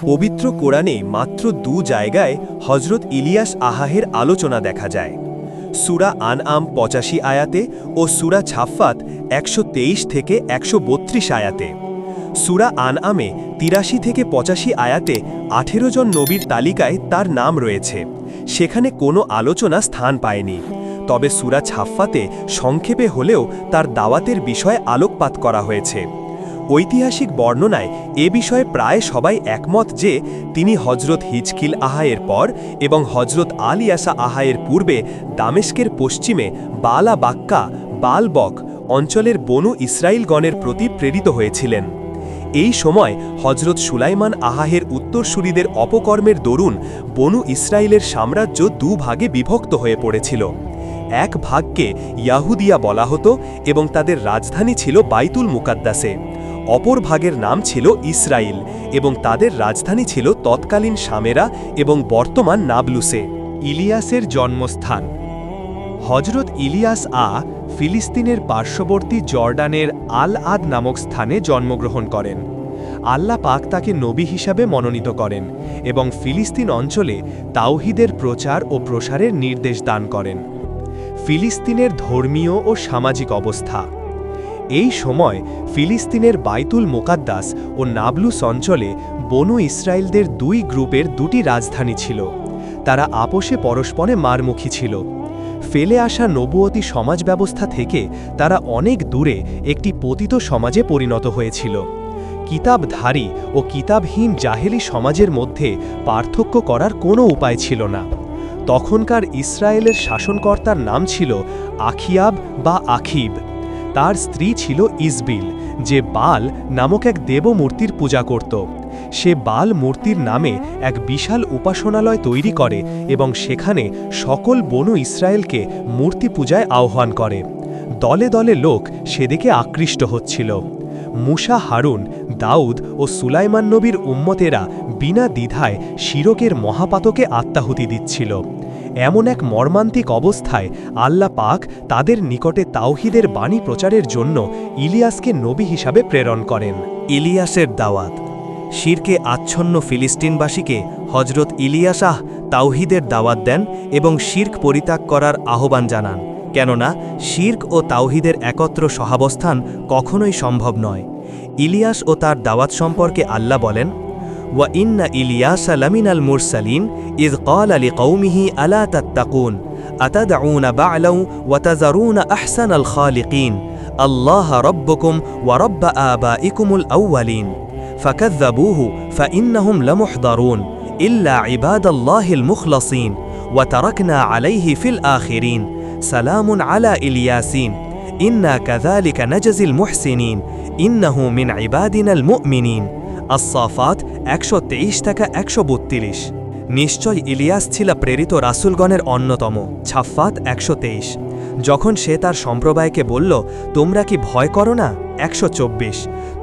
পবিত্র কোরআনে মাত্র ২ জায়গায় হজরত ইলিয়াস আহাহের আলোচনা দেখা যায়। সূরা আনআম ৮৫ আয়াতে ও সূরা ছাফফাত ১২৩ থেকে ১৩২ আয়াতে। সূরা আনআমে ৮৩ থেকে ৮৫ আয়াতে ১৮ জন নবীর তালিকায় তার নাম রয়েছে, সেখানে কোনো আলোচনা স্থান পায়নি। তবে সূরা ছাফফাতে সংক্ষেপে হলেও তার দাওয়াতের বিষয়ে আলোকপাত করা হয়েছে। ঐতিহাসিক বর্ণনায় এ বিষয়ে প্রায় সবাই একমত যে তিনি হজরত হিজকিল আহায়ের পর এবং হজরত আল ইয়াসা আহায়ের পূর্বে দামেস্কের পশ্চিমে বালা বাক্কা বালবক অঞ্চলের বনু ইসরাইলগণের প্রতি প্রেরিত হয়েছিলেন। এই সময় হজরত সুলাইমান আহাহের উত্তরসূরিদের অপকর্মের দরুন বনু ইসরাইলের সাম্রাজ্য ২ ভাগে বিভক্ত হয়ে পড়েছিল। এক ভাগকে ইয়াহুদিয়া বলা হতো এবং তাদের রাজধানী ছিল বাইতুল মুকাদ্দাসে। অপর ভাগের নাম ছিল ইসরাইল এবং তাদের রাজধানী ছিল তৎকালীন সামেরা এবং বর্তমান নাবলুসে। ইলিয়াসের জন্মস্থান। হজরত ইলিয়াস ফিলিস্তিনের পার্শ্ববর্তী জর্ডানের আল আদ নামক স্থানে জন্মগ্রহণ করেন। আল্লাহ পাক তাকে নবী হিসাবে মনোনীত করেন এবং ফিলিস্তিন অঞ্চলে তাওহীদের প্রচার ও প্রসারের নির্দেশ দান করেন। ফিলিস্তিনের ধর্মীয় ও সামাজিক অবস্থা। এই সময় ফিলিস্তিনের বাইতুল মুকাদ্দাস ও নাবলুস অঞ্চলে বনু ইসরায়েলদের ২ গ্রুপের ২টি রাজধানী ছিল। তারা আপোষে পরস্পরে মারমুখী ছিল। ফেলে আসা নবুয়তি সমাজ ব্যবস্থা থেকে তারা অনেক দূরে একটি পতিত সমাজে পরিণত হয়েছিল। কিতাবধারী ও কিতাবহীন জাহেলি সমাজের মধ্যে পার্থক্য করার কোনো উপায় ছিল না। তখনকার ইসরায়েলের শাসনকর্তার নাম ছিল আখিয়াব বা আখিব। তার স্ত্রী ছিল ইসবিল, যে বাল নামক এক দেবমূর্তির পূজা করত। সে বাল মূর্তির নামে এক বিশাল উপাসনালয় তৈরি করে এবং সেখানে সকল বনু ইসরায়েলকে মূর্তি পূজায় আহ্বান করে। দলে দলে লোক সেদিকে আকৃষ্ট হচ্ছিল। মুসা, হারুন, দাউদ ও সুলাইমান নবীর উম্মতেরা বিনা দ্বিধায় শিরকের মহাপাতকে আত্মাহুতি দিচ্ছিল। এমন এক মর্মান্তিক অবস্থায় আল্লাহ পাক তাদের নিকটে তাওহীদের বাণী প্রচারের জন্য ইলিয়াসকে নবী হিসাবে প্রেরণ করেন। ইলিয়াসের দাওয়াত। শিরকে আচ্ছন্ন ফিলিস্তিনবাসীকে হজরত ইলিয়াস তাওহীদের দাওয়াত দেন এবং শিরক পরিত্যাগ করার আহ্বান জানান, কেননা শিরক ও তাওহীদের একত্র সহাবস্থান কখনোই সম্ভব নয়। ইলিয়াস ও তার দাওয়াত সম্পর্কে আল্লাহ বলেন, ওয়া ইন্না ইলিয়াসা লামিনাল মুরসালিন ইয ক্বালা লিকওমিহি আলা তাত্তাকুন আতাদউনা বা'লাও ওয়া তাযারুনা আহসানাল খালিকিন আল্লাহ রাব্বুকুম ওয়া রাব্ব আবাইকুমুল আউওয়ালিন ফাকাযযাবুহু ফাইন্নাহুম লামুহদারুন ইল্লা ইবাদাল্লাহিল মুখলাসিন ওয়া তারাকনা আলাইহি ফিল আখিরিন সালামুন আলা ইলিয়াসিন ইন্না কাযালিকা নাজজিল মুহসিনিন ইন্নাহু মিন ইবাদিনাল মুমিনিন। আস-সাফাত ১২৩ থেকে ১৩২। নিশ্চয় ইলিয়াস ছিল প্রেরিত রাসূলগণের অন্যতম। ছাফফাত ১২৩। যখন সে তার সম্প্রদায়কে বলল, তোমরা কি ভয় করো না? ১২৪।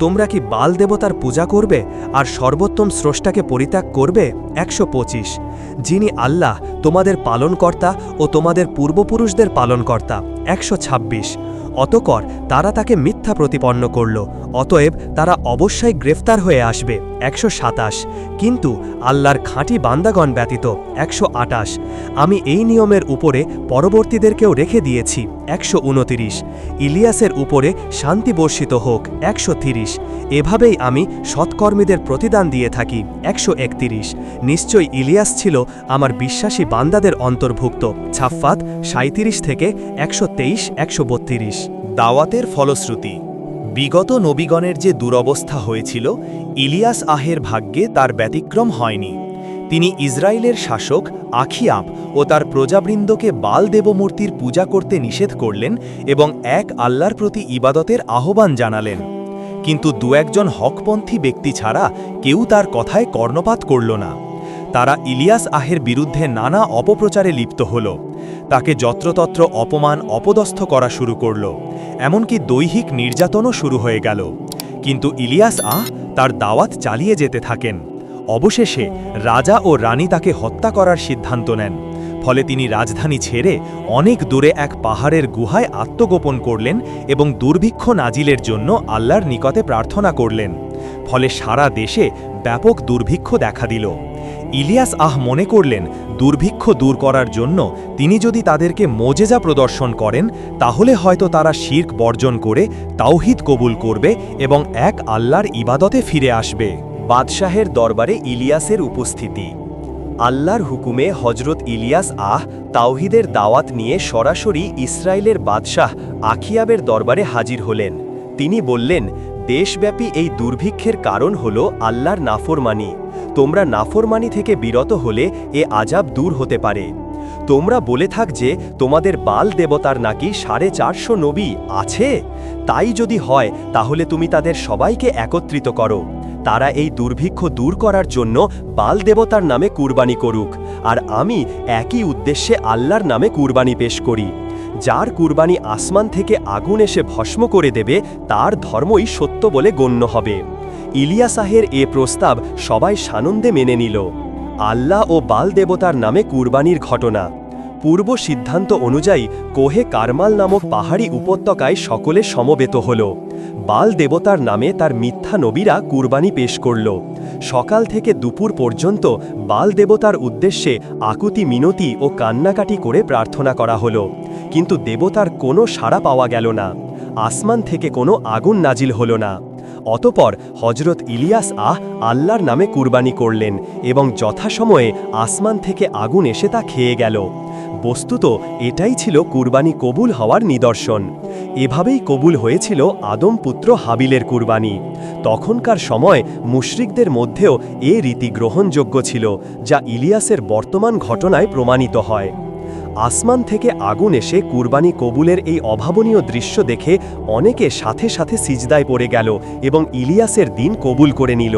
তোমরা কি বাল দেবতার পূজা করবে আর সর্বোত্তম স্রষ্টাকে পরিত্যাগ করবে? ১২৫। যিনি আল্লাহ তোমাদের পালনকর্তা ও তোমাদের পূর্বপুরুষদের পালনকর্তা। ১২৬। অতঃপর তারা তাকে মিথ্যা প্রতিপন্ন করল, অতএব তারা অবশ্যই গ্রেফতার হয়ে আসবে। ১২৭। কিন্তু আল্লাহর খাঁটি বান্দাগণ ব্যতীত। ১২৮। আমি এই নিয়মের উপরে পরবর্তীদেরকেও রেখে দিয়েছি। ১২৯। ইলিয়াসের উপরে শান্তি বর্ষিত হোক। ১৩০। এভাবেই আমি সৎকর্মীদের প্রতিদান দিয়ে থাকি। ১৩১। নিশ্চয় ইলিয়াস ছিল আমার বিশ্বাসী বান্দাদের অন্তর্ভুক্ত। ছাফফাত ৩৭ থেকে ১২৩ ১৩২। দাওয়াতের ফলশ্রুতি। বিগত নবীগণের যে দুরবস্থা হয়েছিল, ইলিয়াস আহের ভাগ্যে তার ব্যতিক্রম হয়নি। তিনি ইসরায়েলের শাসক আখিয়াব ও তার প্রজাবৃন্দকে বাল দেবমূর্তির পূজা করতে নিষেধ করলেন এবং এক আল্লাহর প্রতি ইবাদতের আহ্বান জানালেন। কিন্তু ২-১ হকপন্থী ব্যক্তি ছাড়া কেউ তার কথায় কর্ণপাত করল না। তারা ইলিয়াস আহের বিরুদ্ধে নানা অপপ্রচারে লিপ্ত হল। তাকে যত্রতত্র অপমান অপদস্থ করা শুরু করল, এমনকি দৈহিক নির্যাতনও শুরু হয়ে গেল। কিন্তু ইলিয়াস তার দাওয়াত চালিয়ে যেতে থাকেন। অবশেষে রাজা ও রানী তাকে হত্যা করার সিদ্ধান্ত নেন। ফলে তিনি রাজধানী ছেড়ে অনেক দূরে এক পাহাড়ের গুহায় আত্মগোপন করলেন এবং দুর্ভিক্ষ নাজিলের জন্য আল্লাহর নিকটে প্রার্থনা করলেন। ফলে সারা দেশে ব্যাপক দুর্ভিক্ষ দেখা দিল। ইলিয়াস মনে করলেন দুর্ভিক্ষ দূর করার জন্য তিনি যদি তাদেরকে মোজেজা প্রদর্শন করেন তাহলে হয়তো তারা শিরক বর্জন করে তাওহীদ কবুল করবে এবং এক আল্লাহর ইবাদতে ফিরে আসবে। বাদশাহের দরবারে ইলিয়াসের উপস্থিতি। আল্লাহর হুকুমে হজরত ইলিয়াস তাওহীদের দাওয়াত নিয়ে সরাসরি ইসরায়েলের বাদশাহ আখিয়াবের দরবারে হাজির হলেন। তিনি বললেন, দেশব্যাপী এই দুর্ভিক্ষের কারণ হল আল্লাহর নাফরমানি। তোমরা নাফরমানি থেকে বিরত হলে এ আযাব দূর হতে পারে। তোমরা বলে থাক যে তোমাদের বাল দেবতার নাকি 450 নবী আছে। তাই যদি হয় তাহলে তুমি তাদের সবাইকে একত্রিত করো। তারা এই দুর্ভিক্ষ দূর করার জন্য বাল দেবতার নামে কুরবানি করুক, আর আমি একই উদ্দেশ্যে আল্লাহর নামে কুরবানি পেশ করি। যার কুরবানি আসমান থেকে আগুন এসে ভস্ম করে দেবে তার ধর্মই সত্য বলে গণ্য হবে। ইলিয়াসের এ প্রস্তাব সবাই সানন্দে মেনে নিল। আল্লাহ ও বাল দেবতার নামে কুরবানির ঘটনা। পূর্ব সিদ্ধান্ত অনুযায়ী কোহে কারমাল নামক পাহাড়ি উপত্যকায় সকলে সমবেত হল। বাল দেবতার নামে তার মিথ্যা নবীরা কুরবানি পেশ করল। সকাল থেকে দুপুর পর্যন্ত বাল দেবতার উদ্দেশ্যে আকুতি মিনতি ও কান্নাকাটি করে প্রার্থনা করা হলো, কিন্তু দেবতার কোনো সাড়া পাওয়া গেল না। আসমান থেকে কোনো আগুন নাজিল হলো না। অতপর হজরত ইলিয়াস আল্লাহর নামে কুরবানি করলেন এবং যথাসময়ে আসমান থেকে আগুন এসে তা খেয়ে গেল। বস্তুত এটাই ছিল কুরবানি কবুল হওয়ার নিদর্শন। এভাবেই কবুল হয়েছিল আদম পুত্র হাবিলের কুরবানি। তখনকার সময় মুশরিকদের মধ্যেও এ রীতি গ্রহণযোগ্য ছিল, যা ইলিয়াসের বর্তমান ঘটনায় প্রমাণিত হয়। আসমান থেকে আগুন এসে কুরবানি কবুলের এই অভাবনীয় দৃশ্য দেখে অনেকে সাথে সাথে সিজদায় পড়ে গেল এবং ইলিয়াসের দিন কবুল করে নিল।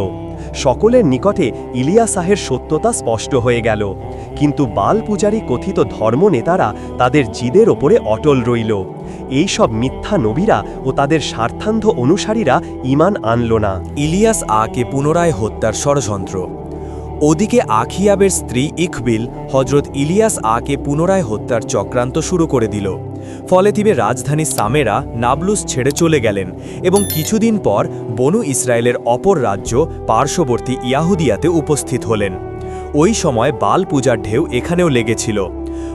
সকলের নিকটে ইলিয়াসের সত্যতা স্পষ্ট হয়ে গেল, কিন্তু বাল পূজারী কথিত ধর্মনেতারা তাদের জিদের ওপরে অটল রইল। এইসব মিথ্যা নবীরা ও তাদের স্বার্থান্ধ অনুসারীরা ঈমান আনল না। ইলিয়াস কে পুনরায় হত্যার ষড়যন্ত্র। ওদিকে আখিয়াবের স্ত্রী ইকবিল হজরত ইলিয়াস কে পুনরায় হত্যার চক্রান্ত শুরু করে দিল। ফলে তিনি রাজধানী সামেরা নাবলুস ছেড়ে চলে গেলেন এবং কিছুদিন পর বনু ইসরায়েলের অপর রাজ্য পার্শ্ববর্তী ইয়াহুদিয়াতে উপস্থিত হলেন। ওই সময় বাল পূজার ঢেউ এখানেও লেগেছিল।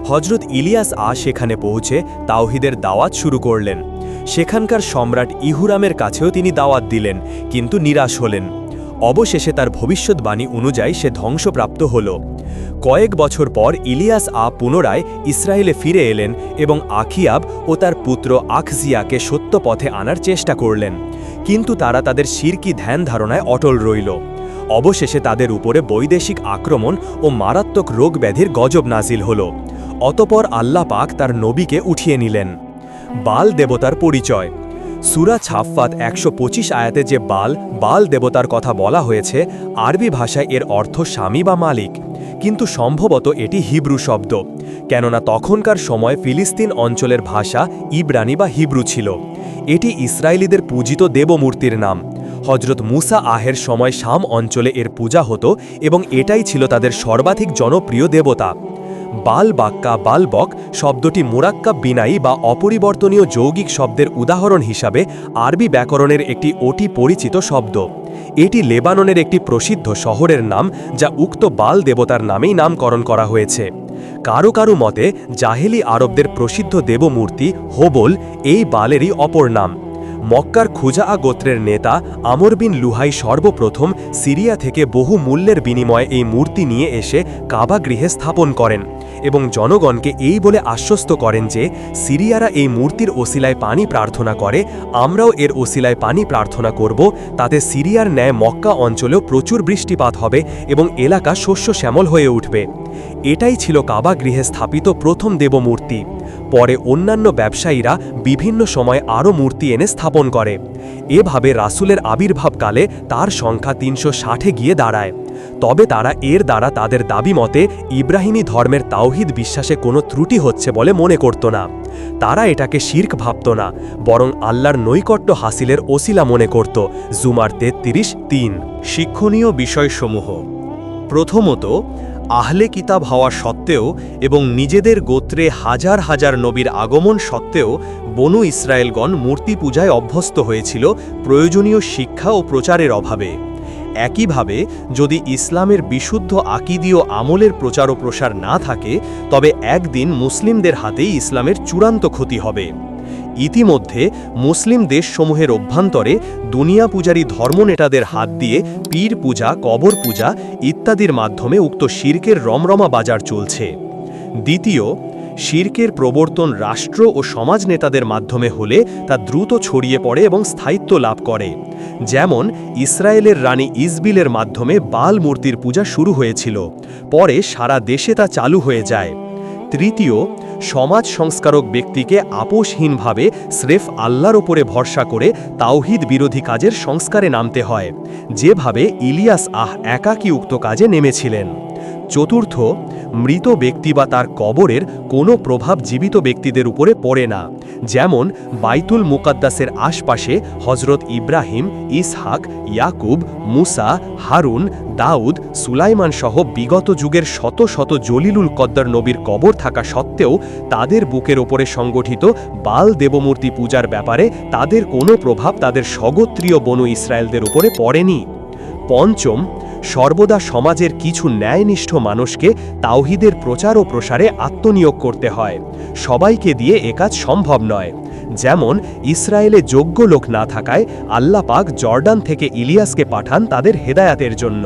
হজরত ইলিয়াস সেখানে পৌঁছে তাওহীদের দাওয়াত শুরু করলেন। সেখানকার সম্রাট ইহুরামের কাছেও তিনি দাওয়াত দিলেন, কিন্তু নিরাশ হলেন। অবশেষে তার ভবিষ্যৎবাণী অনুযায়ী সে ধ্বংসপ্রাপ্ত হল। কয়েক বছর পর ইলিয়াস পুনরায় ইসরায়েলে ফিরে এলেন এবং আখিয়াব ও তার পুত্র আখজিয়াকে সত্য পথে আনার চেষ্টা করলেন, কিন্তু তারা তাদের শিরকি ধ্যান ধারণায় অটল রইল। অবশেষে তাদের উপরে বৈদেশিক আক্রমণ ও মারাত্মক রোগ ব্যাধির গজব নাজিল হল। অতপর আল্লাহ পাক তার নবীকে উঠিয়ে নিলেন। বাল দেবতার পরিচয়। সূরা ছাফফাত 125 আয়াতে যে বাল দেবতার কথা বলা হয়েছে, আরবি ভাষায় এর অর্থ স্বামী বা মালিক, কিন্তু সম্ভবত এটি হিব্রু শব্দ, কেননা তখনকার সময় ফিলিস্তিন অঞ্চলের ভাষা ইব্রানি বা হিব্রু ছিল। এটি ইসরায়েলিদের পূজিত দেবমূর্তির নাম। হজরত মুসা এর সময় শাম অঞ্চলে এর পূজা হতো এবং এটাই ছিল তাদের সর্বাধিক জনপ্রিয় দেবতা। বাল বাক্কা বালবক শব্দটি মুরাক্কাব বিনায়ী বা অপরিবর্তনীয় যৌগিক শব্দের উদাহরণ হিসাবে আরবি ব্যাকরণের একটি অতি পরিচিত শব্দ। এটি লেবাননের একটি প্রসিদ্ধ শহরের নাম, যা উক্ত বাল দেবতার নামেই নামকরণ করা হয়েছে। কারো কারো মতে জাহেলি আরবদের প্রসিদ্ধ দেবমূর্তি হোবল এই বালেরই অপর নাম। মক্কার খুজা গোত্রের নেতা আমর বিন লুহাই সর্বপ্রথম সিরিয়া থেকে বহু মূল্যের বিনিময়ে এই মূর্তি নিয়ে এসে কাবা গৃহে স্থাপন করেন এবং জনগণকে এই বলে আশ্বস্ত করেন যে সিরিয়ারা এই মূর্তির ওসিলায় পানি প্রার্থনা করে, আমরাও এর ওসিলায় পানি প্রার্থনা করব, তাতে সিরিয়ার ন্যায় মক্কা অঞ্চলেও প্রচুর বৃষ্টিপাত হবে এবং এলাকা শস্য শ্যামল হয়ে উঠবে। এটাই ছিল কাবা গৃহে স্থাপিত প্রথম দেবমূর্তি। পরে অন্যান্য ব্যবসায়ীরা বিভিন্ন সময় আরও মূর্তি এনে স্থাপন করে। এভাবে রাসূলের আবির্ভাবকালে তার সংখ্যা 360-এ গিয়ে দাঁড়ায়। তবে তারা এর দ্বারা তাদের দাবি মতে ইব্রাহিমী ধর্মের তাওহীদ বিশ্বাসে কোনো ত্রুটি হচ্ছে বলে মনে করত না। তারা এটাকে শিরক ভাবত না, বরং আল্লাহর নৈকট্য হাসিলের ওসিলা মনে করত। জুমার 33:3। শিক্ষণীয় বিষয়সমূহ। প্রথমত, আহলে কিতাব হওয়া সত্ত্বেও এবং নিজেদের গোত্রে হাজার হাজার নবীর আগমন সত্ত্বেও বনু ইসরায়েলগণ মূর্তি পূজায় অভ্যস্ত হয়েছিল প্রয়োজনীয় শিক্ষা ও প্রচারের অভাবে। একইভাবে যদি ইসলামের বিশুদ্ধ আকীদীয় আমলের প্রচার ও প্রসার না থাকে, তবে একদিন মুসলিমদের হাতেই ইসলামের চূড়ান্ত ক্ষতি হবে। ইতিমধ্যে মুসলিম দেশসমূহের অভ্যন্তরে দুনিয়া পূজারী ধর্মনেতাদের হাত দিয়ে পীর পূজা, কবর পূজা ইত্যাদির মাধ্যমে উক্ত শিরকের রমরমা বাজার চলছে। দ্বিতীয়, শিরকের প্রবর্তন রাষ্ট্র ও সমাজ নেতাদের মাধ্যমে হলে তা দ্রুত ছড়িয়ে পড়ে এবং স্থায়িত্ব লাভ করে। যেমন ইসরায়েলের রানী ইজবিলের মাধ্যমে বাল মূর্তির পূজা শুরু হয়েছিল, পরে সারা দেশে তা চালু হয়ে যায়। তৃতীয়, সমাজ সংস্কারক ব্যক্তিকে আপোষহীনভাবে স্রেফ আল্লাহর ওপরে ভরসা করে তাওহিদ বিরোধী কাজের সংস্কারে নামতে হয়, যেভাবে ইলিয়াস একাকী উক্ত কাজে নেমেছিলেন। চতুর্থ, মৃত ব্যক্তি বা তার কবরের কোনো প্রভাব জীবিত ব্যক্তিদের উপরে পড়ে না। যেমন বাইতুল মুকাদ্দাসের আশপাশে হজরত ইব্রাহিম, ইসহাক, ইয়াকুব, মুসা, হারুন, দাউদ, সুলাইমান সহ বিগত যুগের শত শত জলিলুল কদ্দার নবীর কবর থাকা সত্ত্বেও তাদের বুকের ওপরে সংগঠিত বাল দেবমূর্তি পূজার ব্যাপারে তাদের কোনো প্রভাব তাদের স্বগোত্রীয় বনু ইসরায়েলদের উপরে পড়েনি। পঞ্চম, সর্বদা সমাজের কিছু ন্যায়নিষ্ঠ মানুষকে তাওহিদের প্রচার ও প্রসারে আত্মনিয়োগ করতে হয়। সবাইকে দিয়ে একাজ সম্ভব নয়। যেমন ইসরায়েলে যোগ্য লোক না থাকায় আল্লাহ পাক জর্ডান থেকে ইলিয়াসকে পাঠান তাদের হেদায়াতের জন্য।